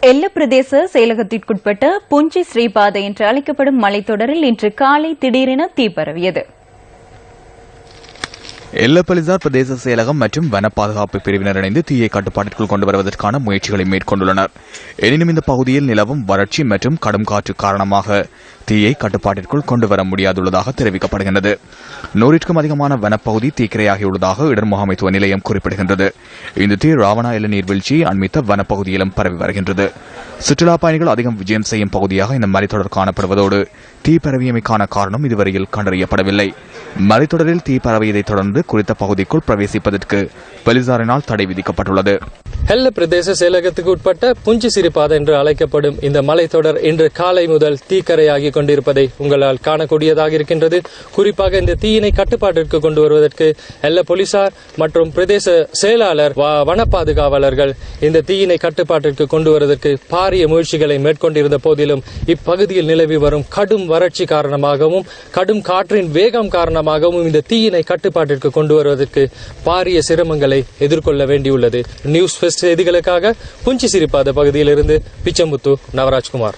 எல்ல பிரதேச செயலகத்திற்குட்பட்ட புஞ்சி ஸ்ரீபாதை என்று அழைக்கப்படும் மலைத்தொடரில் இன்று காலை திடீரென தீ பரவியது. எல்லப்பலிசார் பிரதேச செயலகம் மற்றும் வன பாதுகாப்பு பிரிவினர் இணைந்து தீயை கட்டுப்பாட்டிற்குள் கொண்டு வருவதற்கான முயற்சிகளை மேற்கொண்டுள்ளனர். எனினும் இந்த பகுதியில் நிலவும் வறட்சி மற்றும் கடும் காற்று காரணமாக தீயை கட்டுப்பாட்டிற்குள் கொண்டு வர முடியாதுள்ளதாக தெரிவிக்கப்படுகின்றது. 100க்கும் அதிகமான வனப்பகுதி தீக்கிரையாகியுள்ளதாக இடர் முகாமைத்துவ நிலையம் குறிப்பிடுகின்றது. இந்த தீ ராவணா எல்ல நீர்வீழ்ச்சி அண்மித்த வனப்பகுதியிலும் பரவி வருகின்றது. சுற்றுலா பயணிகள் அதிகம் விஜயம் செய்யும் பகுதியாக இந்த மலைத்தொடர் காணப்படுவதோடு தீ பரவியமைக்கான காரணம் இதுவரையில் கண்டறியப்படவில்லை. மலைத்தொடரில் தீ பரவியதைத் தொடர்ந்து குறித்த பகுதிக்குள் பிரவேசிப்பதற்கு போலீசாரினால் தடை விதிக்கப்பட்டுள்ளது. எல்ல பிரதேச செயலகத்துக்கு உட்பட்ட புஞ்சி சிறிபாதை என்று அழைக்கப்படும் இந்த மலைத்தொடர் இன்று காலை முதல் தீக்கரையாகி கொண்டிருப்பதை உங்களால் காணக்கூடியதாக இருக்கின்றது. குறிப்பாக இந்த தீயினை கட்டுப்பாட்டிற்கு கொண்டு வருவதற்கு எல்ல போலீசார் மற்றும் பிரதேச செயலாளர் வன பாதுகாவலர்கள் இந்த தீயினை கட்டுப்பாட்டிற்கு கொண்டு வருவதற்கு பாரிய முயற்சிகளை மேற்கொண்டிருந்த போதிலும் இப்பகுதியில் நிலவி வரும் கடும் வறட்சி காரணமாகவும் கடும் காற்றின் வேகம் காரணமாகவும் இந்த தீயினை கட்டுப்பாட்டிற்கு கொண்டு வருவதற்கு பாரிய சிரமங்களை எதிர்கொள்ள வேண்டியுள்ளது. நியூஸ் செய்திகளுக்காக புஞ்சி சிறிபாதை பகுதியிலிருந்து பிச்சமுத்து நவராஜ்குமார்.